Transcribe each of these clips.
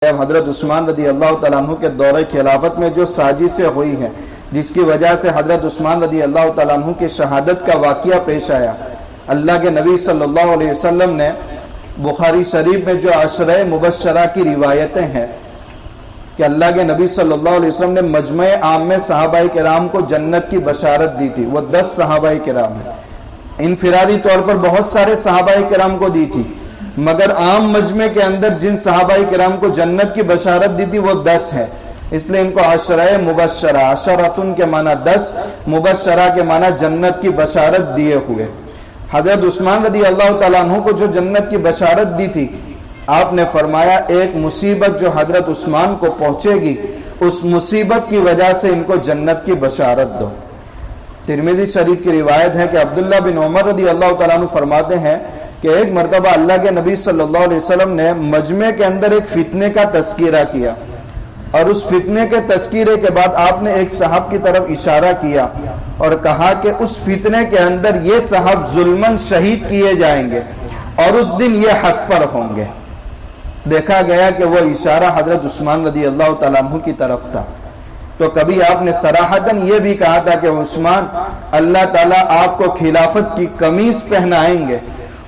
حضرت عثمان رضی اللہ تعالیٰ عنہ کے دور خلافت میں جو سازشیں ہوئی ہیں جس کی وجہ سے حضرت عثمان رضی اللہ تعالیٰ عنہ کی شہادت کا واقعہ پیش آیا. اللہ کے نبی صلی اللہ علیہ وسلم نے بخاری شریف میں جو عشرہ مبشرہ کی روایتیں ہیں کہ اللہ کے نبی صلی اللہ علیہ وسلم نے مجمع عام میں صحابہ کرام کو جنت کی بشارت دی تھی. وہ 10 صحابہ کرام ہیں. انفرادی طور پر بہت سارے صحابہ کرام کو دی تھی، مگر عام مجمع کے اندر جن صحابہ کرام کو جنت کی بشارت دی تھی وہ 10 ہے. اس لیے ان کو عشرہ مبشرہ، عشرۃ کے معنی 10، مبشرہ کے معنی جنت کی بشارت دیے ہوئے. حضرت عثمان رضی اللہ تعالیٰ عنہ کو جو جنت کی بشارت دی تھی، آپ نے فرمایا ایک مصیبت جو حضرت عثمان کو پہنچے گی اس مصیبت کی وجہ سے ان کو جنت کی بشارت دو. ترمذی شریف کی روایت ہے کہ عبداللہ بن عمر رضی اللہ تعالیٰ عنہ فرماتے ہیں کہ ایک مرتبہ اللہ کے نبی صلی اللہ علیہ وسلم نے مجمع کے اندر ایک فتنے کا تذکرہ کیا، اور اس فتنے کے تذکرے کے بعد آپ نے ایک صاحب کی طرف اشارہ کیا اور کہا کہ اس فتنے کے اندر یہ صاحب ظلماً شہید کیے جائیں گے اور اس دن یہ حق پر ہوں گے. دیکھا گیا کہ وہ اشارہ حضرت عثمان رضی اللہ تعالیٰ عنہ کی طرف تھا. تو کبھی آپ نے صراحتاً یہ بھی کہا تھا کہ عثمان، اللہ تعالیٰ آپ کو خلافت کی قمیص پہنائیں گے،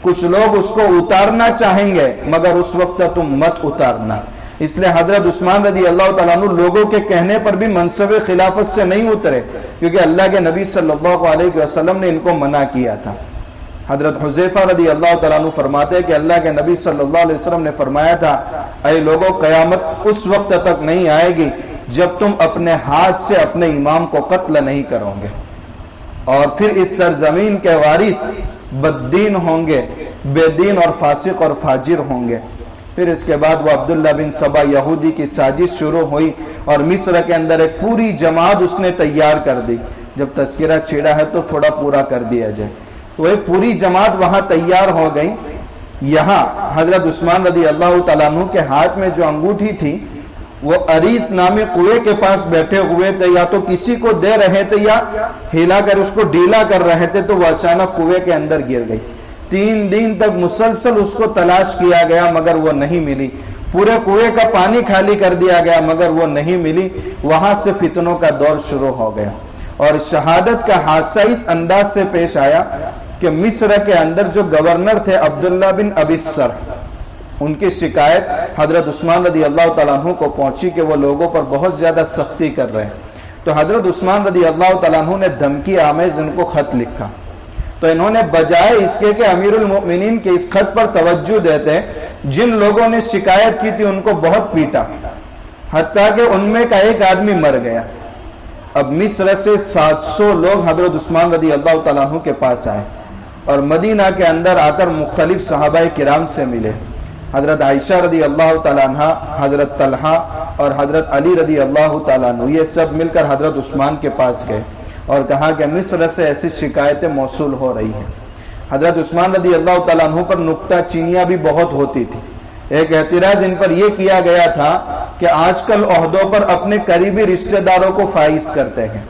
کچھ لوگ اس کو اتارنا چاہیں گے مگر اس وقت تم مت اتارنا. اس لیے حضرت عثمان رضی اللہ تعالیٰ عنہ لوگوں کے کہنے پر بھی منصب خلافت سے نہیں اترے، کیونکہ اللہ کے نبی صلی اللہ علیہ وسلم نے ان کو منع کیا تھا. حضرت حذیفہ رضی اللہ تعالیٰ عنہ فرماتے ہیں کہ اللہ کے نبی صلی اللہ علیہ وسلم نے فرمایا تھا، اے لوگوں، قیامت اس وقت تک نہیں آئے گی جب تم اپنے ہاتھ سے اپنے امام کو قتل نہیں کرو گے، اور پھر اس سرزمین کے وارث بددین ہوں گے، بے دین اور فاسق اور فاجر ہوں گے. پھر اس کے بعد وہ عبداللہ بن سبا یہودی کی سازش شروع ہوئی اور مصر کے اندر ایک پوری جماعت اس نے تیار کر دی. جب تذکرہ چھیڑا ہے تو تھوڑا پورا کر دیا جائے. تو ایک پوری جماعت وہاں تیار ہو گئی. یہاں حضرت عثمان رضی اللہ تعالیٰ عنہ کے ہاتھ میں جو انگوٹھی تھی وہ عریس نامی کنویں کے پاس بیٹھے ہوئے تھے، یا تو کسی کو دے رہے تھے یا ہلا کر اس کو ڈھیلا کر رہے تھے، تو وہ اچانک کنویں کے اندر گر گئی. 3 دن تک مسلسل اس کو تلاش کیا گیا مگر وہ نہیں ملی. پورے کنویں کا پانی خالی کر دیا گیا مگر وہ نہیں ملی. وہاں سے فتنوں کا دور شروع ہو گیا، اور شہادت کا حادثہ اس انداز سے پیش آیا کہ مصر کے اندر جو گورنر تھے عبداللہ بن ابی السر، ان کی شکایت حضرت عثمان رضی اللہ تعالیٰ عنہ کو پہنچی کہ وہ لوگوں پر بہت زیادہ سختی کر رہے ہیں. تو حضرت عثمان رضی اللہ تعالیٰ عنہ نے دھمکی آمیز ان کو خط لکھا. تو انہوں نے بجائے اس کے کہ امیر المؤمنین کے اس خط پر توجہ دیتے، جن لوگوں نے شکایت کی تھی ان کو بہت پیٹا، حتیٰ کہ ان میں کا ایک آدمی مر گیا. اب مصر سے 700 لوگ حضرت عثمان رضی اللہ تعالیٰ عنہ کے پاس آئے اور مدینہ کے اندر آ کر مختلف صحابہ کرام سے ملے. حضرت عائشہ رضی اللہ تعالیٰ عنہ، حضرت طلحہ اور حضرت علی رضی اللہ تعالیٰ عنہ، یہ سب مل کر حضرت عثمان کے پاس گئے اور کہا کہ مصر سے ایسی شکایتیں موصول ہو رہی ہیں. حضرت عثمان رضی اللہ تعالیٰ عنہ پر نکتہ چینیاں بھی بہت ہوتی تھی. ایک اعتراض ان پر یہ کیا گیا تھا کہ آج کل عہدوں پر اپنے قریبی رشتہ داروں کو فائز کرتے ہیں،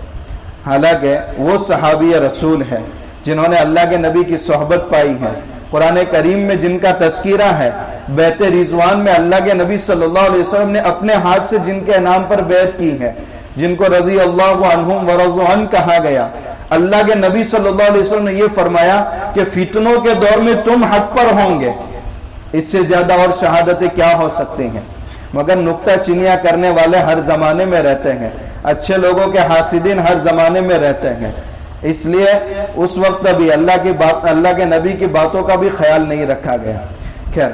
حالانکہ وہ صحابی رسول ہیں جنہوں نے اللہ کے نبی کی صحبت پائی ہے. قرآن کریم میں جن کا تذکرہ ہے، بیعت رضوان میں اللہ کے نبی صلی اللہ علیہ وسلم نے اپنے ہاتھ سے جن کے نام پر بیعت کی ہے، جن کو رضی اللہ عنہم ورضوا عنہ کہا گیا. اللہ کے نبی صلی اللہ علیہ وسلم نے یہ فرمایا کہ فتنوں کے دور میں تم حق پر ہوں گے. اس سے زیادہ اور شہادتیں کیا ہو سکتی ہیں؟ مگر نکتہ چینیاں کرنے والے ہر زمانے میں رہتے ہیں، اچھے لوگوں کے حاسدین ہر زمانے میں رہتے ہیں. اس لیے اس وقت بھی اللہ کے نبی کی باتوں کا بھی خیال نہیں رکھا گیا. خیر،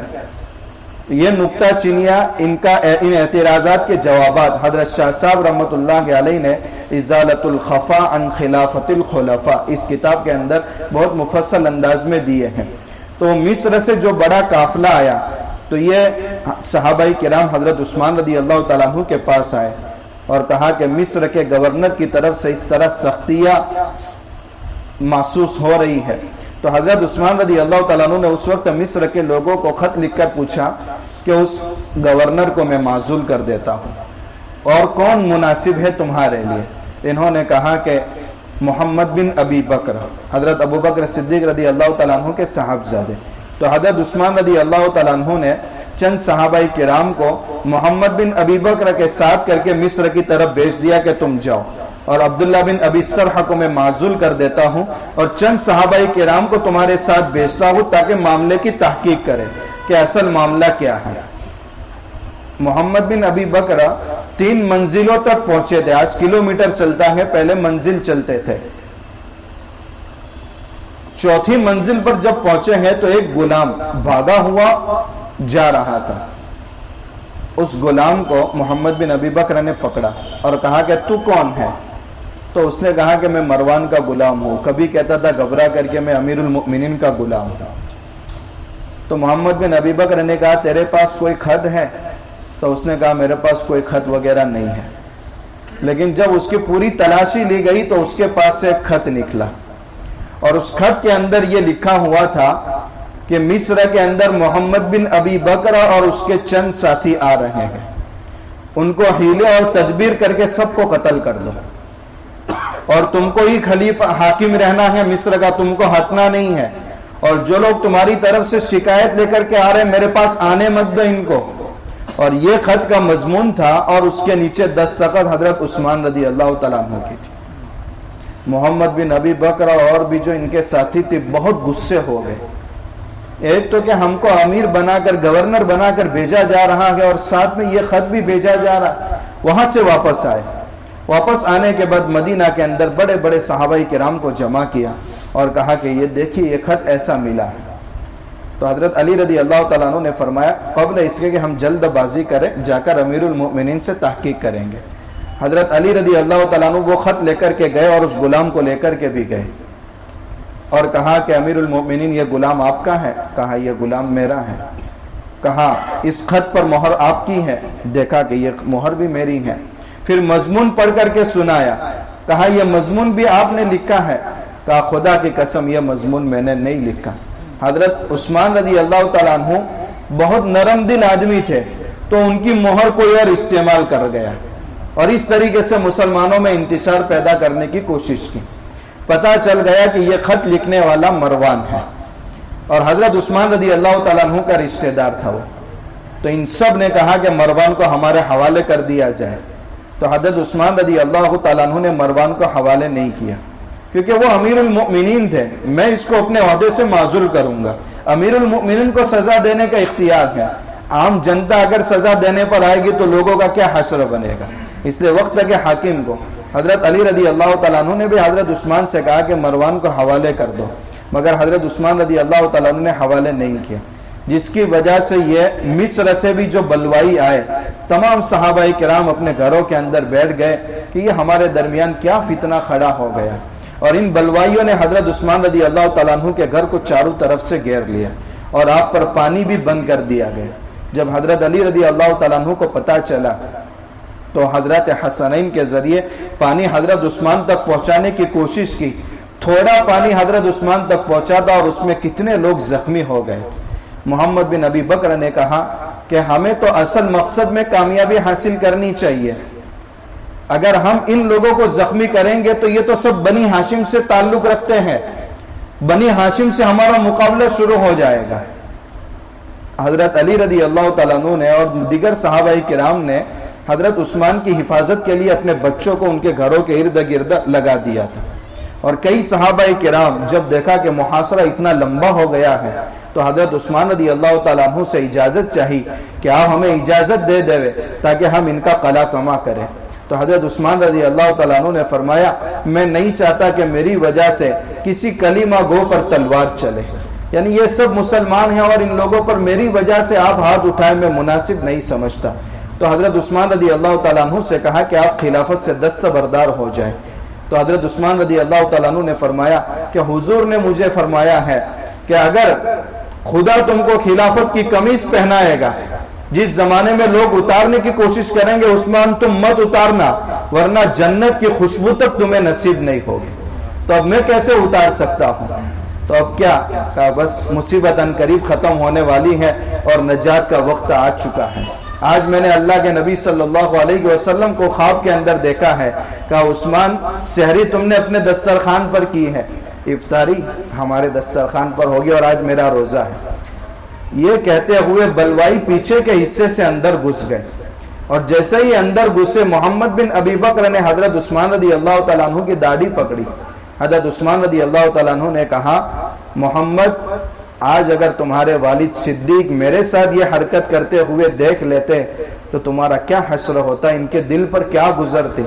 یہ نکتہ چینیاں ان اعتراضات کے جوابات حضرت شاہ صاحب رحمۃ اللہ علیہ نے ازالۃ الخفا عن خلافت الخلفاء اس کتاب کے اندر بہت مفصل انداز میں دیے ہیں. تو مصر سے جو بڑا قافلہ آیا تو یہ صحابہ کرام حضرت عثمان رضی اللہ تعالیٰ عنہ کے پاس آئے اور کہا کہ مصر کے گورنر کی طرف سے اس طرح سختیاں محسوس ہو رہی ہے. تو حضرت عثمان رضی اللہ تعالیٰ عنہ نے اس وقت مصر کے لوگوں کو خط لکھ کر پوچھا کہ اس گورنر کو میں معزول کر دیتا ہوں اور کون مناسب ہے تمہارے لیے؟ انہوں نے کہا کہ محمد بن ابی بکر، حضرت ابو بکر صدیق رضی اللہ تعالیٰ عنہ کے صاحبزادے. تو حضرت عثمان رضی اللہ تعالیٰ عنہ نے چند صحابہ کرام کو محمد بن ابی بکر کے ساتھ کر کے مصر کی طرف بھیج دیا کہ تم جاؤ، اور عبداللہ بن ابی سرح کو میں معزول کر دیتا ہوں اور چند صحابہ کرام کو تمہارے ساتھ بھیجتا ہوں تاکہ معاملے کی تحقیق کرے کہ اصل معاملہ کیا ہے۔ محمد بن ابی بکر 3 منزلوں تک پہنچے تھے، آج کلومیٹر چلتا ہے، پہلے منزل چلتے تھے۔ 4تھی منزل پر جب پہنچے ہیں تو ایک غلام بھاگا ہوا جا رہا تھا، اس غلام کو محمد بن ابی بکر نے پکڑا اور کہا کہ تو کون ہے؟ تو اس نے کہا کہ میں مروان کا غلام ہوں، کبھی کہتا تھا گھبرا کر کے میں امیر المؤمنین کا غلام ہوں۔ تو محمد بن ابی بکر نے کہا تیرے پاس کوئی خط ہے؟ تو اس نے کہا میرے پاس کوئی خط وغیرہ نہیں ہے، لیکن جب اس کی پوری تلاشی لی گئی تو اس کے پاس سے ایک خط نکلا، اور اس خط کے اندر یہ لکھا ہوا تھا کہ مصر کے اندر محمد بن ابی بکر اور اس کے چند ساتھی آ رہے ہیں، ان کو حیلے اور تدبیر کر کے سب کو قتل کر دو، اور تم کو ہی خلیفہ حاکم رہنا ہے مصر کا، تم کو ہٹنا نہیں ہے، اور جو لوگ تمہاری طرف سے شکایت لے کر کے آ رہے ہیں میرے پاس آنے مت دو ان کو۔ اور یہ خط کا مضمون تھا، اور اس کے نیچے دستخط حضرت عثمان رضی اللہ تعالیٰ عنہ کی تھی۔ محمد بن ابی بکر اور بھی جو ان کے ساتھی تھے بہت غصے ہو گئے، ایک تو کہ ہم کو امیر بنا کر گورنر بنا کر بھیجا جا رہا ہے اور ساتھ میں یہ خط بھی بھیجا جا رہا۔ وہاں سے واپس آئے، واپس آنے کے بعد مدینہ کے اندر بڑے بڑے صحابہ کرام کو جمع کیا اور کہا کہ یہ دیکھیے یہ خط ایسا ملا ہے۔ تو حضرت علی رضی اللہ تعالیٰ عنہ نے فرمایا قبل اس کے کہ ہم جلد بازی کریں جا کر امیر المؤمنین سے تحقیق کریں گے۔ حضرت علی رضی اللہ تعالیٰ عنہ وہ خط لے کر کے گئے اور اس غلام کو لے کر کے بھی گئے اور کہا کہ امیر المؤمنین یہ غلام آپ کا ہے؟ کہا یہ غلام میرا ہے۔ کہا اس خط پر مہر آپ کی ہے؟ دیکھا کہ یہ مہر بھی میری ہے۔ پھر مضمون پڑھ کر کے سنایا، کہا یہ مضمون بھی آپ نے لکھا ہے؟ کہا خدا کی قسم یہ مضمون میں نے نہیں لکھا۔ حضرت عثمان رضی اللہ تعالیٰ عنہ بہت نرم دل آدمی تھے، تو ان کی مہر کوئی اور استعمال کر گیا اور اس طریقے سے مسلمانوں میں انتشار پیدا کرنے کی کوشش کی۔ پتہ چل گیا کہ یہ خط لکھنے والا مروان ہے اور حضرت عثمان رضی اللہ تعالیٰ عنہ کا رشتہ دار تھا وہ۔ تو ان سب نے کہا کہ مروان کو ہمارے حوالے کر دیا جائے۔ تو حضرت عثمان رضی اللہ تعالیٰ عنہ نے مروان کو حوالے نہیں کیا، کیونکہ وہ امیر المؤمنین تھے، میں اس کو اپنے عہدے سے معزول کروں گا۔ امیر المؤمنین کو سزا دینے کا اختیار ہے، عام جنتا اگر سزا دینے پر آئے گی تو لوگوں کا کیا حشر بنے گا، اس لیے وقت ہے کہ حاکم کو۔ حضرت علی رضی اللہ تعالیٰ عنہ نے بھی حضرت عثمان سے کہا کہ مروان کو حوالے کر دو، مگر حضرت عثمان رضی اللہ تعالیٰ عنہ نے حوالے نہیں کیا، جس کی وجہ سے یہ مصر سے بھی جو بلوائی آئے، تمام صحابہ کرام اپنے گھروں کے اندر بیٹھ گئے کہ یہ ہمارے درمیان کیا فتنہ کھڑا ہو گیا، اور ان بلوائیوں نے حضرت عثمان رضی اللہ تعالیٰ عنہ کے گھر کو چاروں طرف سے گھیر لیا اور آپ پر پانی بھی بند کر دیا گیا۔ جب حضرت علی رضی اللہ تعالیٰ عنہ کو پتہ چلا تو حضرت حسنین کے ذریعے پانی حضرت عثمان تک پہنچانے کی کوشش کی، تھوڑا پانی حضرت عثمان تک پہنچا تھا اور اس میں کتنے لوگ زخمی ہو گئے۔ محمد بن ابی بکر نے کہا کہ ہمیں تو اصل مقصد میں کامیابی حاصل کرنی چاہیے، اگر ہم ان لوگوں کو زخمی کریں گے تو یہ تو سب بنی ہاشم سے تعلق رکھتے ہیں، بنی ہاشم سے ہمارا مقابلہ شروع ہو جائے گا۔ حضرت علی رضی اللہ تعالیٰ عنہ نے اور دیگر صحابہ کرام نے حضرت عثمان کی حفاظت کے لیے اپنے بچوں کو ان کے گھروں کے ارد گرد لگا دیا تھا، اور کئی صحابہ کرام جب دیکھا کہ محاصرہ اتنا لمبا ہو گیا ہے تو حضرت عثمان رضی اللہ تعالیٰ عنہ سے اجازت چاہی کہ آپ ہمیں اجازت دے دے تاکہ ہم ان کا قلع کما کریں۔ تو حضرت عثمان رضی اللہ تعالیٰ عنہ نے فرمایا میں نہیں چاہتا کہ میری وجہ سے کسی کلیمہ گو پر تلوار چلے، یعنی یہ سب مسلمان ہیں اور ان لوگوں پر میری وجہ سے آپ ہاتھ اٹھائے میں مناسب نہیں سمجھتا۔ تو حضرت عثمان رضی اللہ تعالیٰ عنہ سے کہا کہ آپ خلافت سے دستبردار ہو جائیں۔ تو حضرت عثمان رضی اللہ تعالیٰ عنہ نے فرمایا کہ حضور نے مجھے فرمایا ہے کہ اگر خدا تم کو خلافت کی قمیص پہنائے گا، جس زمانے میں لوگ اتارنے کی کوشش کریں گے عثمان تم مت اتارنا، ورنہ جنت کی خوشبو تک تمہیں نصیب نہیں ہوگی۔ تو اب میں کیسے اتار سکتا ہوں؟ تو اب کیا کہا، بس مصیبت ان قریب ختم ہونے والی ہے اور نجات کا وقت آ چکا ہے۔ آج میں نے اللہ کے نبی صلی اللہ علیہ وسلم کو خواب کے اندر دیکھا ہے، کہا عثمان سحری تم نے اپنے دسترخوان پر کی ہے، افطاری ہمارے دسترخوان پر ہوگی اور آج میرا روزہ ہے۔ یہ کہتے ہوئے بلوائی پیچھے کے حصے سے اندر گھس گئے، اور جیسے ہی اندر گھسے محمد بن ابی بکر نے حضرت عثمان رضی اللہ تعالیٰ عنہ کی داڑھی پکڑی۔ حضرت عثمان رضی اللہ تعالیٰ عنہ نے کہا، محمد آج اگر تمہارے والد صدیق میرے ساتھ یہ حرکت کرتے ہوئے دیکھ لیتے تو تمہارا کیا حشر ہوتا، ان کے دل پر کیا گزرتی۔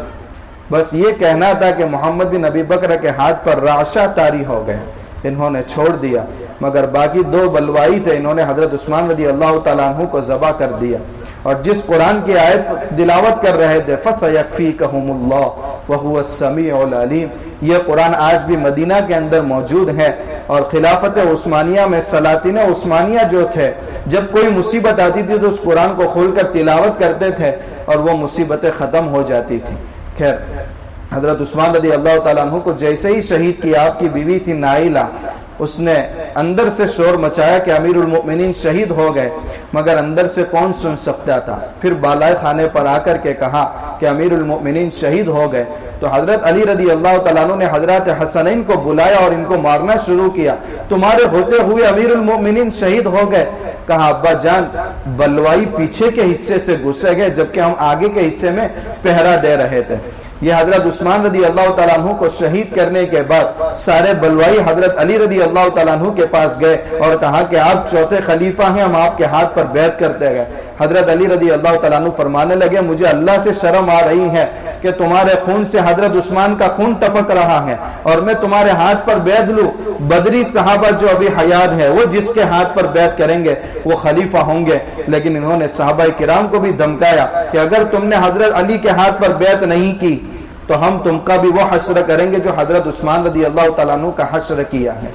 بس یہ کہنا تھا کہ محمد بن ابی بکر کے ہاتھ پر رعشہ طاری ہو گئے، انہوں نے چھوڑ دیا، مگر باقی دو بلوائی تھے، انہوں نے حضرت عثمان رضی اللہ تعالیٰ عنہ کو ذبح کر دیا۔ اور جس قرآن کی آیت تلاوت کر رہے تھے فَسَيَكْفِيكَهُمُ اللَّهُ وَهُوَ السَّمِيعُ الْعَلِيمُ، یہ قرآن آج بھی مدینہ کے اندر موجود ہے۔ اور خلافت عثمانیہ میں سلاطین عثمانیہ جو تھے، جب کوئی مصیبت آتی تھی تو اس قرآن کو کھول کر تلاوت کرتے تھے اور وہ مصیبتیں ختم ہو جاتی تھی۔ خیر، حضرت عثمان رضی اللہ تعالیٰ عنہ کو جیسے ہی شہید کیا، آپ کی بیوی تھی نائلہ، اس نے اندر سے شور مچایا کہ امیر المؤمنین شہید ہو گئے، مگر اندر سے کون سن سکتا تھا۔ پھر بالائے خانے پر آ کر کے کہا کہ امیر المؤمنین شہید ہو گئے، تو حضرت علی رضی اللہ تعالیٰ عنہ نے حضرت حسنین کو بلایا اور ان کو مارنا شروع کیا۔ تمہارے ہوتے ہوئے امیر المؤمنین شہید ہو گئے۔ کہا، ابا جان، بلوائی پیچھے کے حصے سے گھسے گئے جبکہ ہم آگے کے حصے میں پہرا دے رہے تھے۔ یہ حضرت عثمان رضی اللہ تعالیٰ عنہ کو شہید کرنے کے بعد سارے بلوائی حضرت علی رضی اللہ تعالیٰ عنہ کے پاس گئے اور کہا کہ آپ چوتھے خلیفہ ہیں، ہم آپ کے ہاتھ پر بیعت کرتے گئے۔ حضرت علی رضی اللہ تعالیٰ عنہ فرمانے لگے، مجھے اللہ سے شرم آ رہی ہے کہ تمہارے خون سے حضرت عثمان کا خون ٹپک رہا ہے اور میں تمہارے ہاتھ پر بیعت لوں۔ بدری صحابہ جو ابھی حیات ہے، وہ جس کے ہاتھ پر بیعت کریں گے وہ خلیفہ ہوں گے، لیکن انہوں نے صحابہ کرام کو بھی دھمکایا کہ اگر تم نے حضرت علی کے ہاتھ پر بیعت نہیں کی تو ہم تم کا بھی وہ حشر کریں گے جو حضرت عثمان رضی اللہ تعالیٰ عنہ کا حشر کیا ہے۔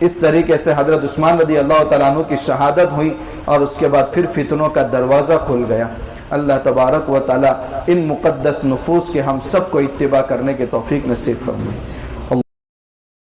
اس طریقے سے حضرت عثمان رضی اللہ تعالیٰ عنہ کی شہادت ہوئی اور اس کے بعد پھر فتنوں کا دروازہ کھل گیا۔ اللہ تبارک و تعالیٰ ان مقدس نفوس کے ہم سب کو اتباع کرنے کے توفیق نصیب فرمائے۔